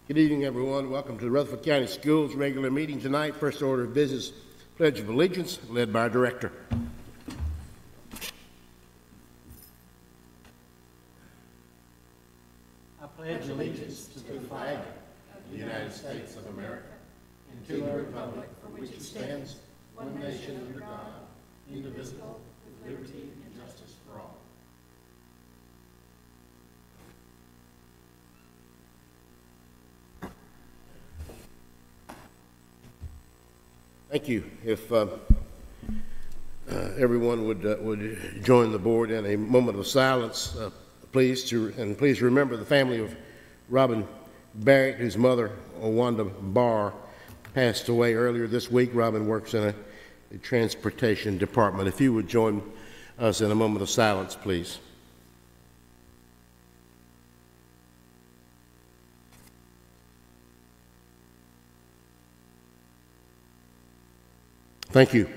Good evening, everyone. Welcome to the Rutherford County Schools regular meeting tonight. First order of business, Pledge of Allegiance, led by our director. I pledge allegiance to the flag of the United States of America and to the republic for which it stands, one nation under God, indivisible, with liberty and justice for all. Thank you. If everyone would join the board in a moment of silence, please remember the family of Robin Barrett, whose mother, Wanda Barr, passed away earlier this week. Robin works in a transportation department. If you would join us in a moment of silence, please. Thank you.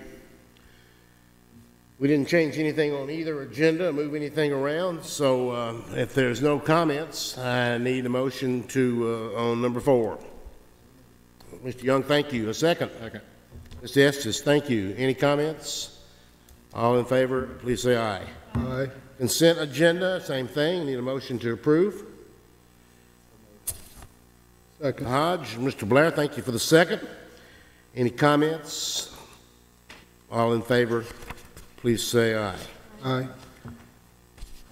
We didn't change anything on either agenda, move anything around, so if there's no comments, I need a motion to on number 4. Mr. Young, thank you. A second. Second. Mr. Estes, thank you. Any comments? All in favor, please say aye. Aye. Consent agenda, same thing. Need a motion to approve. Second. Hodge, Mr. Blair, thank you for the second. Any comments? All in favor, please say aye. Aye.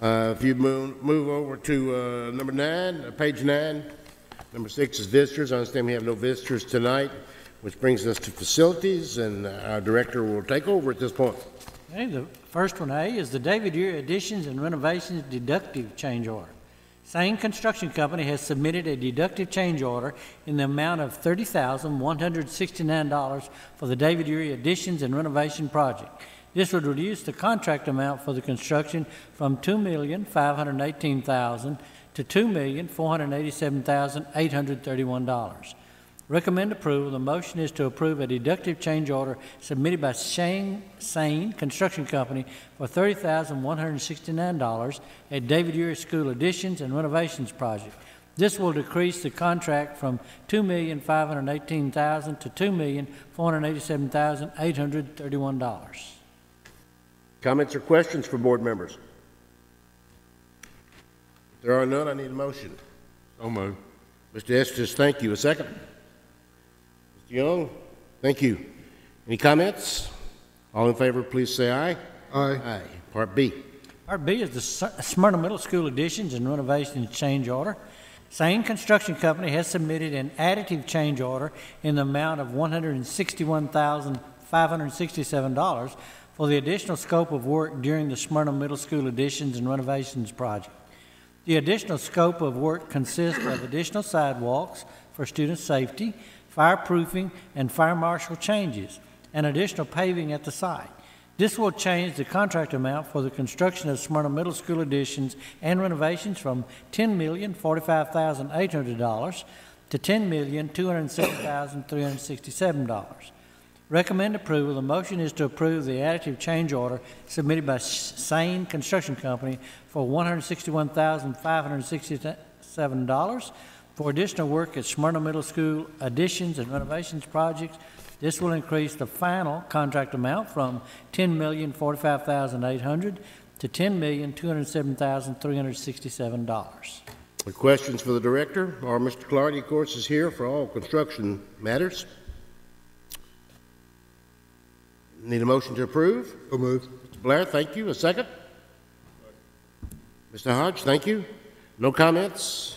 If you move over to number 9, page 9. Number 6 is visitors. I understand we have no visitors tonight, which brings us to facilities, and our director will take over at this point. Okay, the first one, A, is the David Erie Additions and Renovations deductive change order. Same construction company has submitted a deductive change order in the amount of $30,169 for the David Erie Additions and Renovation project. This would reduce the contract amount for the construction from $2,518,000 to $2,487,831. Recommend approval. The motion is to approve a deductive change order submitted by Sane Construction Company for $30,169 at David Erie School Additions and Renovations project. This will decrease the contract from $2,518,000 to $2,487,831. Comments or questions for board members? If there are none, I need a motion. So moved. Mr. Estes, thank you. A second. Mr. Young, thank you. Any comments? All in favor, please say aye. Aye. Aye. Part B. Part B is the Smyrna Middle School Additions and Renovations change order. Same construction company has submitted an additive change order in the amount of $161,567 for the additional scope of work during the Smyrna Middle School Additions and Renovations project. The additional scope of work consists of additional sidewalks for student safety, fireproofing, and fire marshal changes, and additional paving at the site. This will change the contract amount for the construction of Smyrna Middle School additions and renovations from $10,045,800 to $10,207,367. Recommend approval. The motion is to approve the additive change order submitted by Sane Construction Company for $161,567 for additional work at Smyrna Middle School additions and renovations projects. This will increase the final contract amount from $10,045,800 to $10,207,367. Questions for the director? Or Mr. Clardy, of course, is here for all construction matters. Need a motion to approve? So moved. Mr. Blair, thank you. A second? Mr. Hodge, thank you. No comments?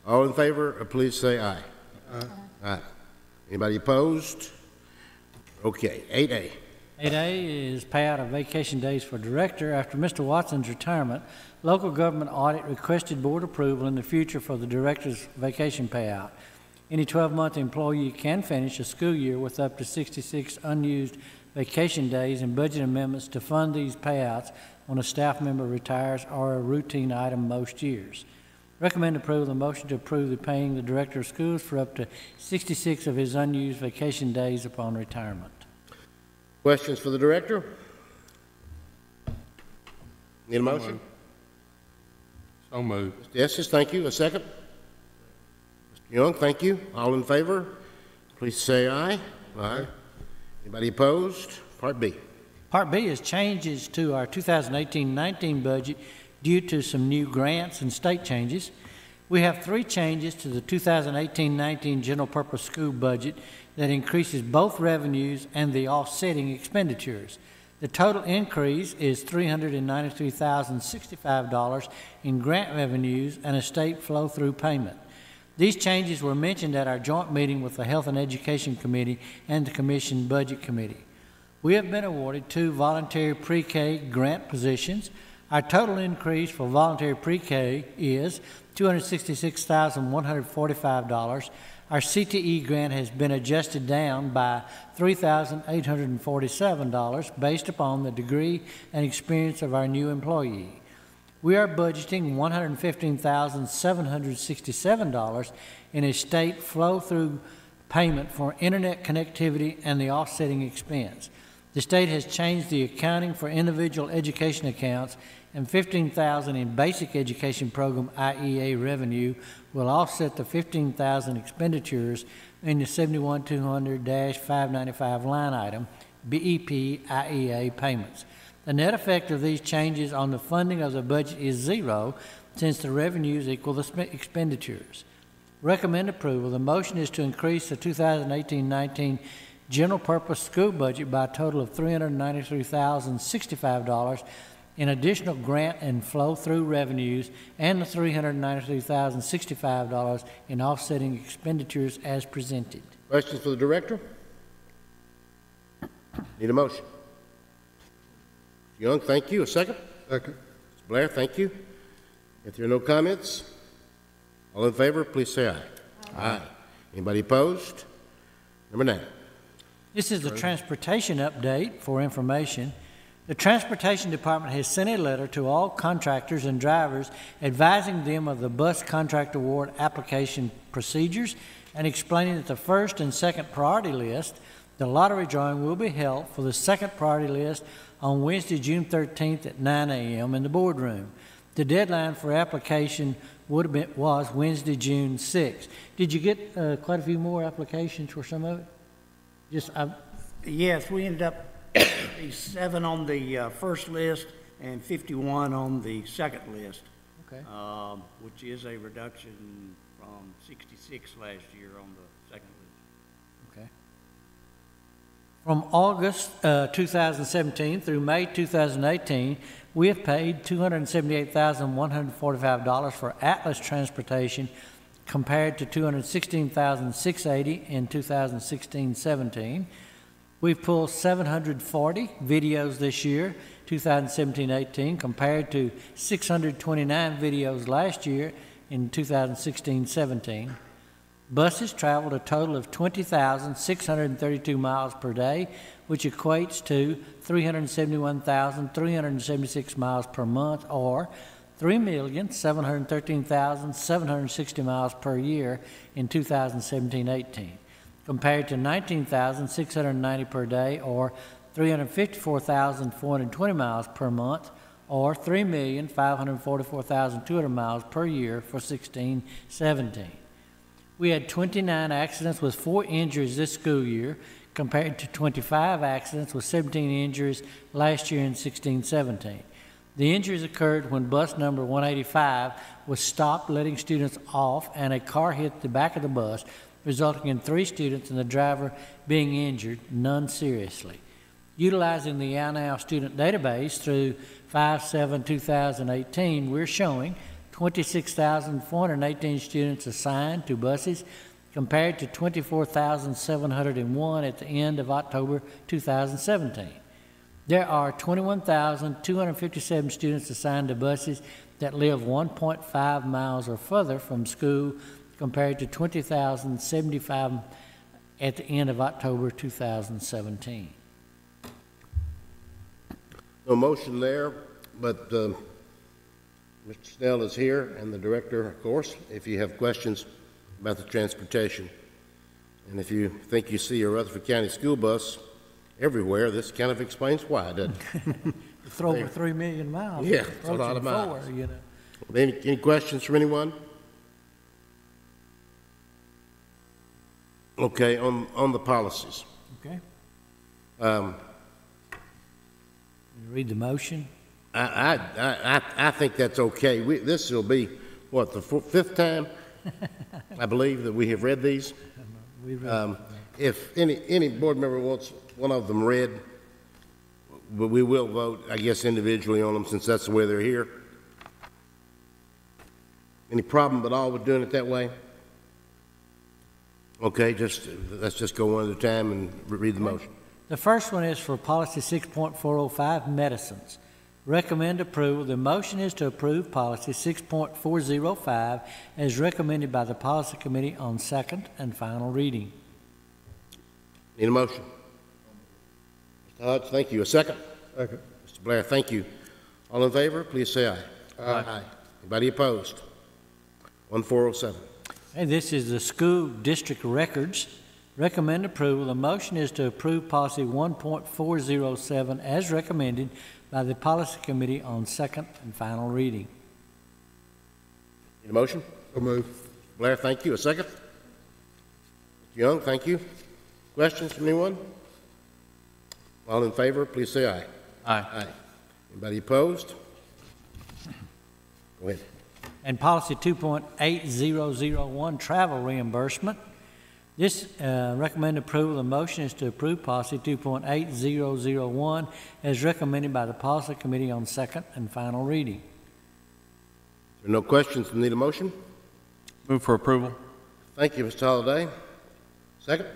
All in favor, please say aye. Aye. Aye. Anybody opposed? Okay. 8A. 8A is payout of vacation days for director. After Mr. Watson's retirement, local government audit requested board approval in the future for the director's vacation payout. Any 12-month employee can finish a school year with up to 66 unused vacation days, and budget amendments to fund these payouts when a staff member retires are a routine item most years. Recommend approval of the motion to approve the paying the director of schools for up to 66 of his unused vacation days upon retirement. Questions for the director? Need a motion? So moved. Mr. Estes, thank you. A second? Young, thank you. All in favor, please say aye. Aye. Anybody opposed? Part B. Part B is changes to our 2018-19 budget due to some new grants and state changes. We have 3 changes to the 2018-19 general purpose school budget that increases both revenues and the offsetting expenditures. The total increase is $393,065 in grant revenues and a state flow-through payment. These changes were mentioned at our joint meeting with the Health and Education Committee and the Commission Budget Committee. We have been awarded 2 voluntary pre-K grant positions. Our total increase for voluntary pre-K is $266,145. Our CTE grant has been adjusted down by $3,847 based upon the degree and experience of our new employee. We are budgeting $115,767 in a state flow-through payment for internet connectivity and the offsetting expense. The state has changed the accounting for individual education accounts, and $15,000 in basic education program IEA revenue will offset the $15,000 expenditures in the 71200-595 line item, BEP IEA payments. The net effect of these changes on the funding of the budget is 0, since the revenues equal the expenditures. Recommend approval. The motion is to increase the 2018-19 general purpose school budget by a total of $393,065 in additional grant and flow-through revenues and the $393,065 in offsetting expenditures as presented. Questions for the director? Need a motion? Young, thank you. A second? Second. Mr. Blair, thank you. If there are no comments, all in favor, please say aye. Aye. Anybody opposed? Number 9. This is the transportation update for information. The Transportation Department has sent a letter to all contractors and drivers advising them of the bus contract award application procedures and explaining that the first and second priority list, the lottery drawing will be held for the second priority list on Wednesday, June 13th at 9 a.m. in the boardroom. The deadline for application was Wednesday, June 6th. Did you get quite a few more applications for some of it? Yes, we ended up 7 on the first list and 51 on the second list, Okay. which is a reduction from 66 last year on the second list. Okay. From August 2017 through May 2018, we have paid $278,145 for Atlas Transportation compared to $216,680 in 2016-17. We've pulled 740 videos this year, 2017-18, compared to 629 videos last year in 2016-17. Buses traveled a total of 20,632 miles per day, which equates to 371,376 miles per month, or 3,713,760 miles per year in 2017-18, compared to 19,690 per day, or 354,420 miles per month, or 3,544,200 miles per year for 16-17. We had 29 accidents with 4 injuries this school year, compared to 25 accidents with 17 injuries last year in 16-17. The injuries occurred when bus number 185 was stopped letting students off and a car hit the back of the bus, resulting in 3 students and the driver being injured, none seriously. Utilizing the Now student database through 5/7/2018, we're showing 26,418 students assigned to buses compared to 24,701 at the end of October 2017. There are 21,257 students assigned to buses that live 1.5 miles or further from school compared to 20,075 at the end of October 2017. No motion there, but Mr. Snell is here, and the director, of course, if you have questions about the transportation. And if you think you see a Rutherford County school bus everywhere, this kind of explains why, doesn't it? It's over 3 million miles. Yeah, it's a lot of miles. 4, you know. Any questions from anyone? Okay, on the policies. Okay? You read the motion? I think that's okay. This will be, what, the fifth time, I believe, that we have read these? If any board member wants one of them read, but we will vote, I guess, individually on them since that's the way they're here. Any problem at all with doing it that way? Okay, let's just go one at a time and read the motion. The first one is for policy 6.405, medicines. Recommend approval. The motion is to approve policy 6.405 as recommended by the policy committee on second and final reading. Need a motion? Mr. Hodge, thank you. A second? Second. Mr. Blair, thank you. All in favor, please say aye. Aye. Anybody opposed? 1407. And this is the school district records. Recommend approval. The motion is to approve policy 1.407 as recommended by the policy committee on second and final reading. Need a motion? So moved. Blair, thank you. A second? Mr. Young, thank you. Questions from anyone? All in favor, please say aye. Aye. Anybody opposed? Go ahead. And policy 2.8001, travel reimbursement. This recommend approval. The motion is to approve policy 2.8001 as recommended by the policy committee on second and final reading. There are no questions. Need a motion? Move for approval. Thank you, Mr. Holliday. Second?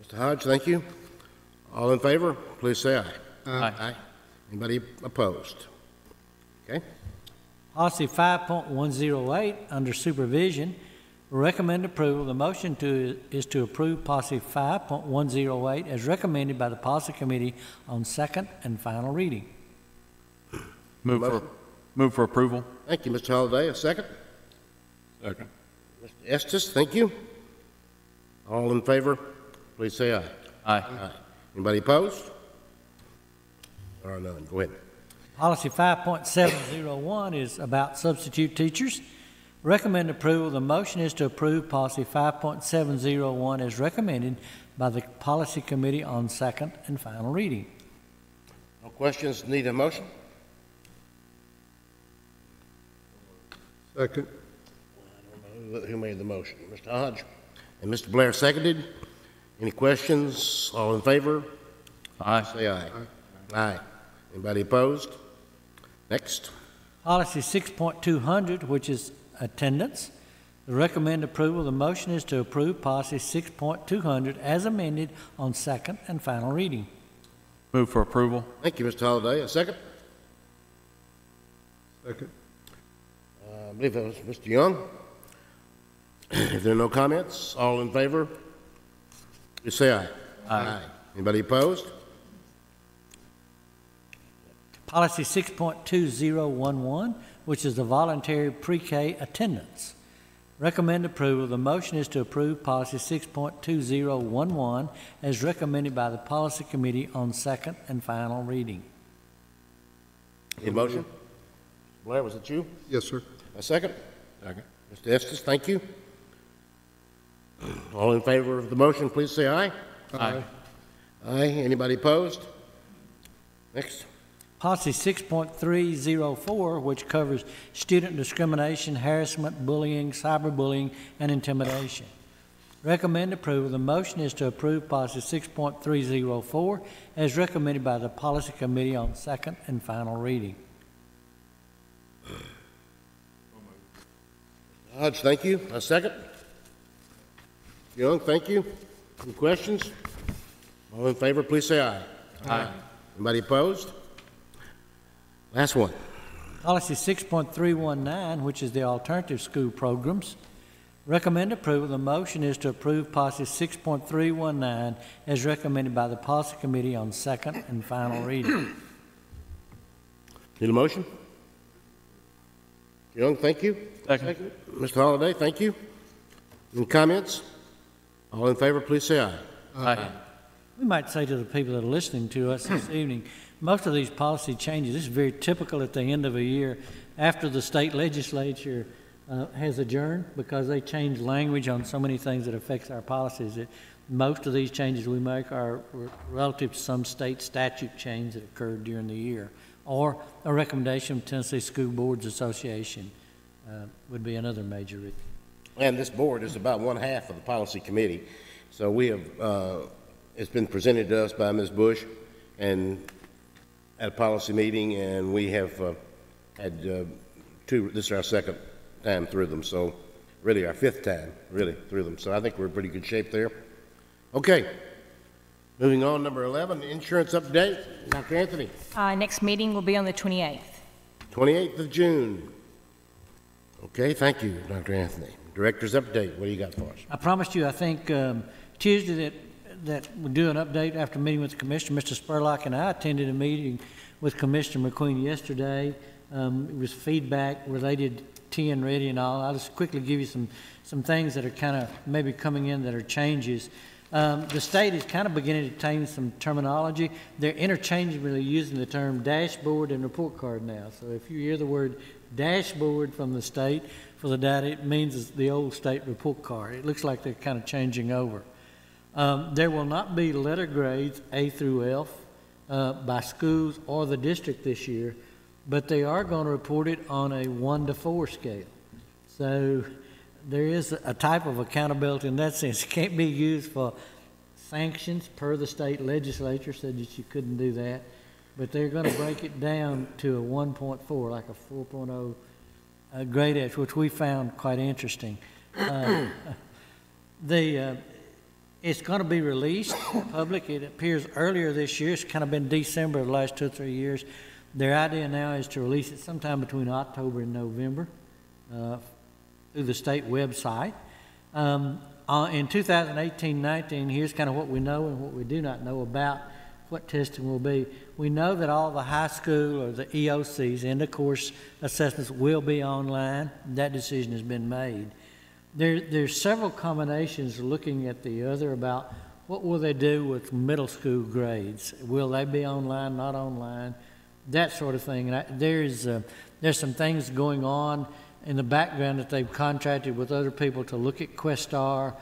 Mr. Hodge, thank you. All in favor, please say aye. Aye. Anybody opposed? Okay. Policy 5.108, under supervision. Recommend approval. The motion is to approve policy 5.108 as recommended by the policy committee on second and final reading. Move for approval. Thank you, Mr. Holliday. A second? Second. Mr. Estes, thank you. All in favor, please say aye. Aye. Anybody opposed? There are none. Go ahead. Policy 5.701 is about substitute teachers. Recommend approval. The motion is to approve policy 5.701 as recommended by the policy committee on second and final reading. No questions. Need a motion? Second. I don't know who made the motion. Mr. Hodge and Mr. Blair seconded. Any questions? All in favor? Aye. Say aye. Aye. Anybody opposed? Next. Policy 6.200, which is attendance. The recommend approval. The motion is to approve policy 6.200 as amended on second and final reading. Move for approval. Thank you, Mr. Holliday. A second? Second. I believe that was Mr. Young. If there are no comments, all in favor, please say aye. Aye. Anybody opposed? Policy 6.2011, which is the voluntary pre-K attendance. Recommend approval. The motion is to approve policy 6.2011 as recommended by the policy committee on second and final reading. Need a motion? Blair, was it you? Yes, sir. A second? Second. Mr. Estes, thank you. All in favor of the motion, please say aye. Aye. Aye. Anybody opposed? Next. Policy 6.304, which covers student discrimination, harassment, bullying, cyberbullying, and intimidation. Recommend approval. The motion is to approve policy 6.304 as recommended by the policy committee on second and final reading. Hodge, thank you. A second. Young, thank you. Any questions? All in favor, please say aye. Aye. Anybody opposed? Last one. Policy 6.319, which is the alternative school programs. Recommend approval. The motion is to approve policy 6.319 as recommended by the policy committee on second and final reading. Need a motion? Young, thank you. Second. Mr. Holliday, thank you. Any comments? All in favor, please say aye. Aye. We might say to the people that are listening to us this evening, most of these policy changes, this is very typical at the end of a year after the state legislature has adjourned because they changed language on so many things that affects our policies. Most of these changes we make are relative to some state statute change that occurred during the year, or a recommendation from Tennessee School Boards Association would be another major reason. And this board is about one half of the policy committee. So we have, it's been presented to us by Ms. Bush and at a policy meeting, and we have had this is our second time through them. So really our fifth time really through them. So I think we're in pretty good shape there. Okay. Moving on, number 11, insurance update. Dr. Anthony. Next meeting will be on the 28th. 28th of June. Okay, thank you, Dr. Anthony. Director's update, what do you got for us? I promised you, I think, Tuesday that we'll do an update after meeting with the Commissioner. Mr. Spurlock and I attended a meeting with Commissioner McQueen yesterday. It was feedback related to T and Ready and all. I'll just quickly give you some things that are kind of maybe coming in that are changes. The state is kind of beginning to change some terminology. They're interchangeably using the term dashboard and report card now. So if you hear the word dashboard from the state for the data, it means it's the old state report card. It looks like they're kind of changing over. There will not be letter grades A through F by schools or the district this year, but they are going to report it on a 1 to 4 scale. So there is a type of accountability in that sense. It can't be used for sanctions per the state legislature said that you couldn't do that, but they're going to break it down to a 1.4, like a 4.0 grade F, which we found quite interesting. It's going to be released in public. It appears earlier this year. It's kind of been December of the last 2 or 3 years. Their idea now is to release it sometime between October and November through the state website. In 2018-19, here's kind of what we know and what we do not know about what testing will be. We know that all the high school or the EOCs, end of course assessments, will be online. That decision has been made. There's several combinations looking at the other about what will they do with middle school grades. Will they be online, not online, that sort of thing. And there's some things going on in the background that they've contracted with other people to look at Questar.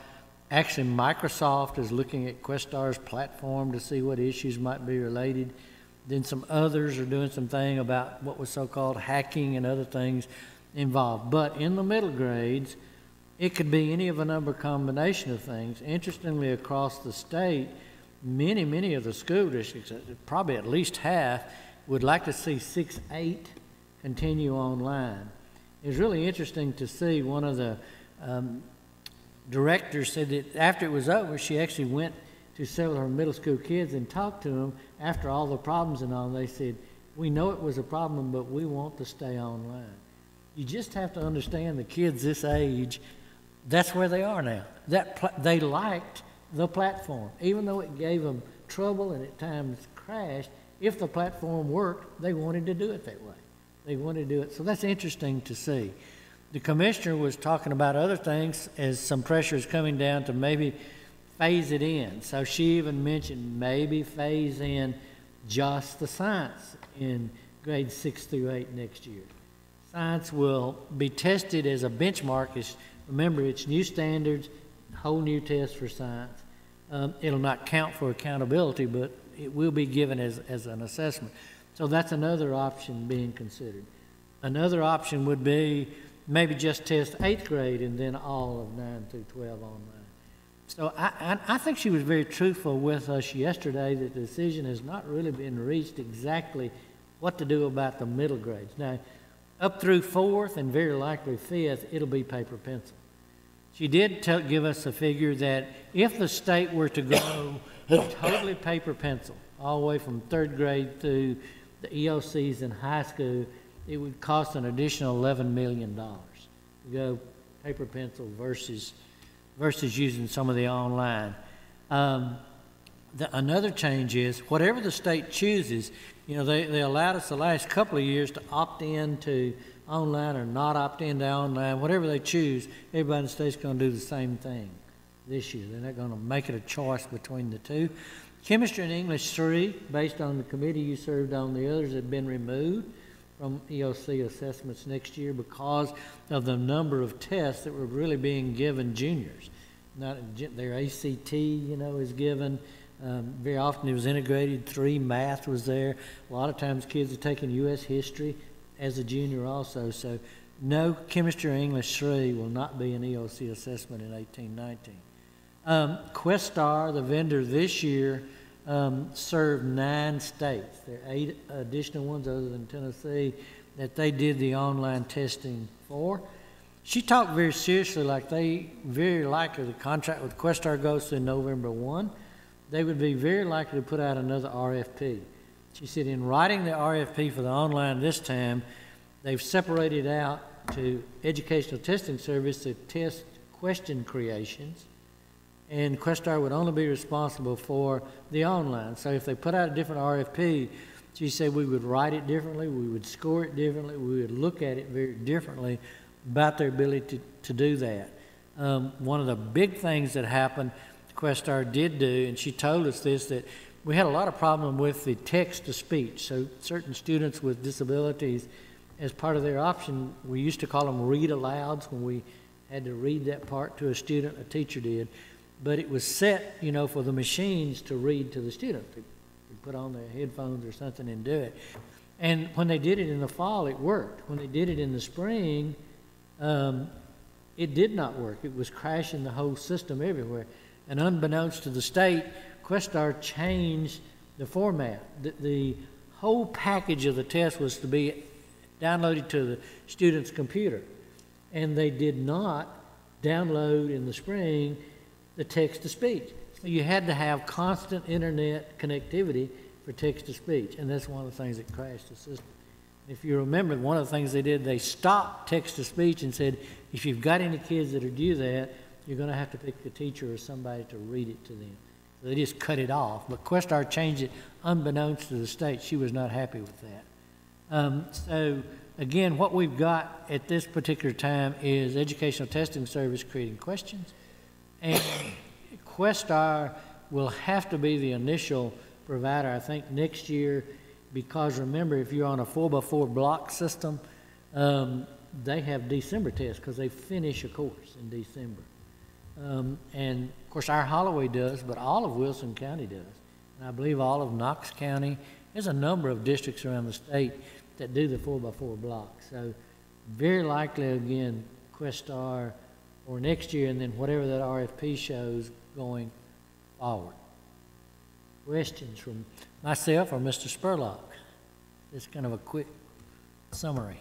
Actually, Microsoft is looking at Questar's platform to see what issues might be related. Then some others are doing some thing about what was so-called hacking and other things involved. But in the middle grades, it could be any of a number combination of things. Interestingly, across the state, many of the school districts, probably at least half, would like to see 6-8 continue online. It was really interesting to see one of the directors said that after it was over, she actually went to several of her middle school kids and talked to them after all the problems and all. They said, we know it was a problem, but we want to stay online. You just have to understand the kids this age, that's where they are now. They liked the platform. Even though it gave them trouble and at times crashed, if the platform worked, they wanted to do it that way. They wanted to do it. So that's interesting to see. The commissioner was talking about other things as some pressure is coming down to maybe phase it in. So she even mentioned maybe phase in just the science in grades 6 through 8 next year. Science will be tested as a benchmark. Remember, it's new standards, whole new test for science. It'll not count for accountability, but it will be given as an assessment. So that's another option being considered. Another option would be maybe just test 8th grade and then all of 9 through 12 online. So I think she was very truthful with us yesterday that the decision has not really been reached exactly what to do about the middle grades. Now, up through 4th and very likely 5th, it'll be paper pencil. She did give us a figure that if the state were to go totally paper pencil, all the way from 3rd grade through the EOCs in high school, it would cost an additional $11 million to go paper pencil versus using some of the online. Another change is whatever the state chooses, they allowed us the last couple of years to opt in to online or not opt into online. Whatever they choose, everybody in the state's going to do the same thing this year. They're not going to make it a choice between the two. Chemistry and English 3, based on the committee you served on, the others have been removed from EOC assessments next year because of the number of tests that were really being given juniors. Not their ACT, is given. Very often it was integrated. 3 math was there. A lot of times kids are taking U.S. history as a junior also. So no, chemistry or English 3 will not be an EOC assessment in 18-19. Questar, the vendor this year, served 9 states. There are 8 additional ones other than Tennessee that they did the online testing for. She talked very seriously, like they very likely the contract with Questar goes through November 1. They would be very likely to put out another RFP. She said in writing the RFP for the online this time, they've separated out to Educational Testing Service to test question creations, and Questar would only be responsible for the online. So if they put out a different RFP, she said we would write it differently, we would score it differently, we would look at it very differently about their ability to do that. One of the big things that happened, Questar did do, and she told us this, that we had a lot of problem with the text-to-speech. So certain students with disabilities, as part of their option, we used to call them read-alouds when we had to read that part to a student, a teacher did. But it was set, for the machines to read to the student. They put on their headphones or something and do it. And when they did it in the fall, it worked. When they did it in the spring, it did not work. It was crashing the whole system everywhere. And unbeknownst to the state, Questar changed the format. The whole package of the test was to be downloaded to the student's computer. And they did not download in the spring the text-to-speech. So you had to have constant internet connectivity for text-to-speech, and that's one of the things that crashed the system. If you remember, one of the things they did, they stopped text-to-speech and said, if you've got any kids that are due that, you're going to have to pick a teacher or somebody to read it to them. So they just cut it off. But Questar changed it unbeknownst to the state. She was not happy with that. So, again, what we've got at this particular time is Educational Testing Service creating questions. And Questar will have to be the initial provider, I think, next year, because remember, if you're on a 4x4 block system, they have December tests because they finish a course in December. And, of course, our Holloway does, but all of Wilson County does. And I believe all of Knox County. There's a number of districts around the state that do the 4x4 block. So very likely, again, Questar or next year, and then whatever that RFP shows going forward. Questions from myself or Mr. Spurlock? Just kind of a quick summary.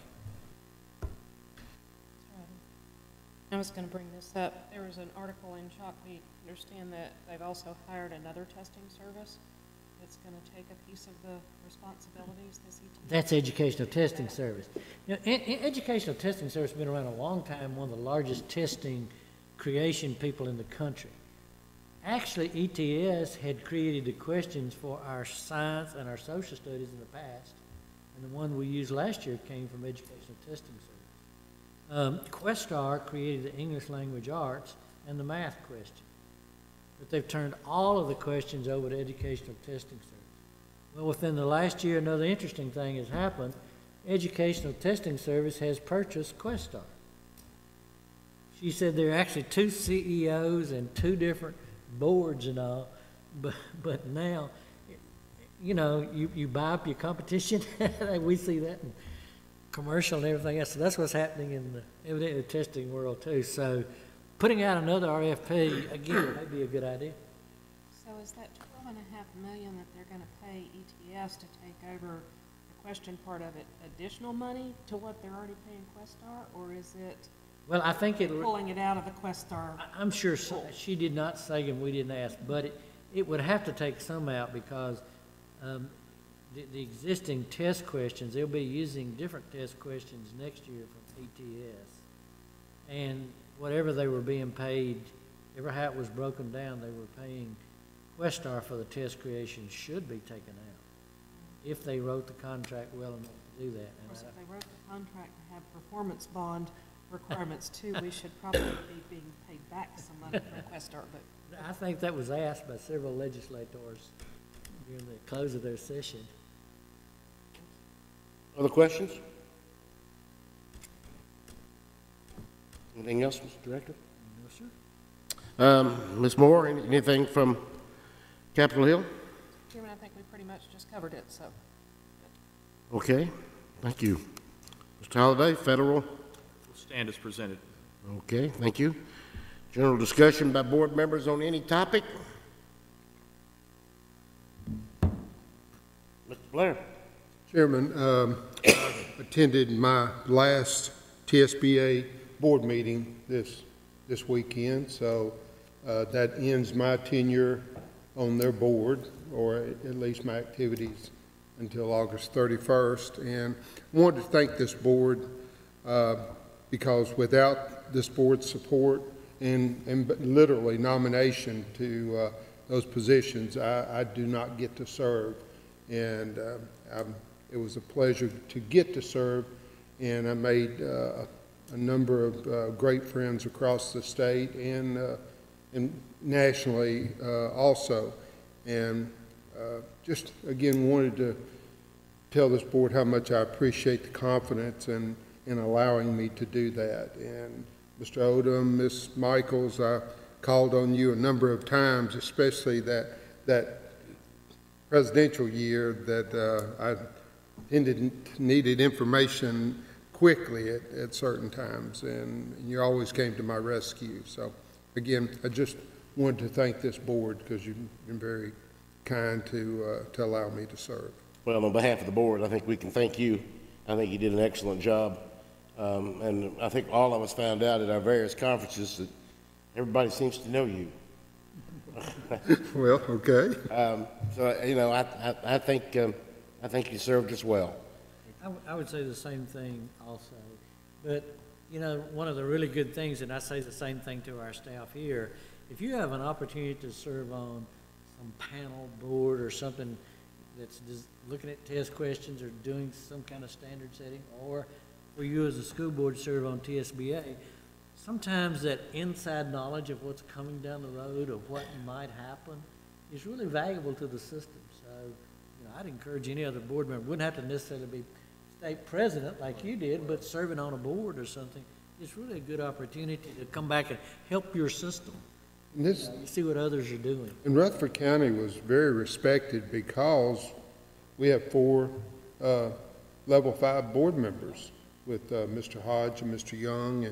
I was going to bring this up. There was an article in Chalk. We understand that they've also hired another testing service that's going to take a piece of the responsibilities this ETS. That's Educational Testing Service. Educational Testing Service has been around a long time, one of the largest testing creation people in the country. Actually, ETS had created the questions for our science and our social studies in the past, and the one we used last year came from Educational Testing Service. Questar created the English Language Arts and the math question. But they've turned all of the questions over to Educational Testing Service. Well, within the last year, another interesting thing has happened. Educational Testing Service has purchased Questar. She said there are actually 2 CEOs and 2 different boards and all, but now, you buy up your competition. We see that in commercial and everything else. So that's what's happening in the evidently testing world too. So putting out another RFP, again, may be a good idea. So is that $12.5 million that they're going to pay ETS to take over the question part of it additional money to what they're already paying Questar, or is it Well, I think pulling it out of the Questar? I'm sure she did not say, and we didn't ask, but it would have to take some out because the existing test questions, they'll be using different test questions next year from ETS. And whatever they were being paid, ever how it was broken down, they were paying Questar for the test creation should be taken out if they wrote the contract well enough to do that. Of course, if they wrote the contract to have performance bond requirements too, we should probably be being paid back some money from Questar, but I think that was asked by several legislators during the close of their session. Other questions? Anything else, Mr. Director? No, sir. Ms. Moore, anything from Capitol Hill? Chairman, I think we pretty much just covered it, so. Okay, thank you. Mr. Holliday, federal? Stand as presented. Okay, thank you. General discussion by board members on any topic? Mr. Blair? Chairman, I attended my last TSBA board meeting this weekend, so that ends my tenure on their board, or at least my activities until August 31st. And I wanted to thank this board because without this board's support and literally nomination to those positions, I do not get to serve. And it was a pleasure to get to serve, and I made a number of great friends across the state and nationally also. And just again wanted to tell this board how much I appreciate the confidence in allowing me to do that. And Mr. Odom, Ms. Michaels, I called on you a number of times, especially that presidential year that I needed information quickly at certain times, and you always came to my rescue. So again, I just wanted to thank this board because you've been very kind to allow me to serve. Well, on behalf of the board, I think we can thank you. I think you did an excellent job. And I think all of us found out at our various conferences that everybody seems to know you. Well, okay. So, you know, I think you served us well. I would say the same thing also. But, you know, one of the really good things, and I say the same thing to our staff here, if you have an opportunity to serve on some panel board or something that's just looking at test questions or doing some kind of standard setting, or for you as a school board to serve on TSBA, sometimes that inside knowledge of what's coming down the road, of what might happen, is really valuable to the system. So, you know, I'd encourage any other board member, wouldn't have to necessarily be state president like you did, but serving on a board or something, it's really a good opportunity to come back and help your system. And this, You see what others are doing. and Rutherford County was very respected because we have 4 level 5 board members with Mr. Hodge and Mr. Young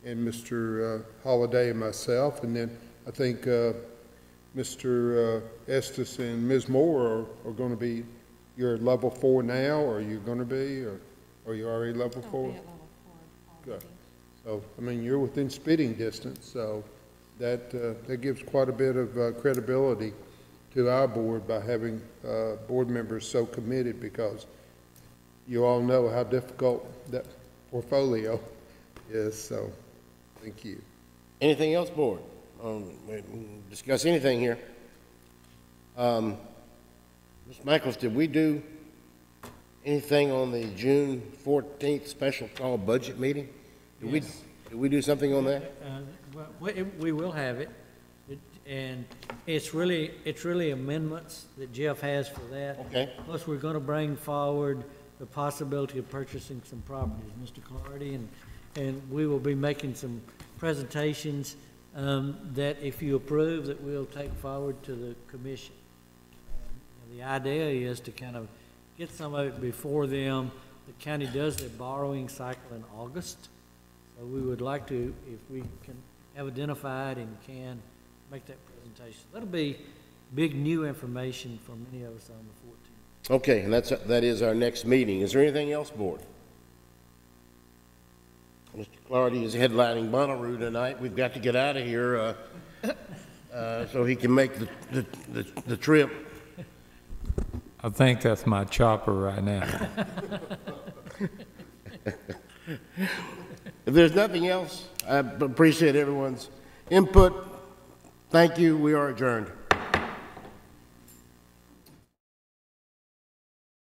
and Mr. Holliday and myself. And then I think Mr. Estes and Ms. Moore are going to be, you're at level 4 now, or are you going to be, or are you already level 4? I'll be at level 4 already. Good. So, I mean, you're within spitting distance, so that gives quite a bit of credibility to our board by having board members so committed, because you all know how difficult that portfolio is, so thank you. Anything else, board? We can discuss anything here. Ms. Michaels, did we do anything on the June 14th special call budget meeting? Did we do something on that? We will have it, and it's really amendments that Jeff has for that. Okay. Plus, we're going to bring forward the possibility of purchasing some properties, Mr. Clardy, and we will be making some presentations that, if you approve, that we'll take forward to the commission. The idea is to kind of get some of it before them. The county does their borrowing cycle in August, so we would like to, if we can have identified and can make that presentation. That'll be big new information for many of us on the 14th. Okay, and that is our next meeting. Is there anything else, board? Mr. Clardy is headlining Bonnaroo tonight. We've got to get out of here so he can make the trip. I think that's my chopper right now. If there's nothing else, I appreciate everyone's input. Thank you. We are adjourned.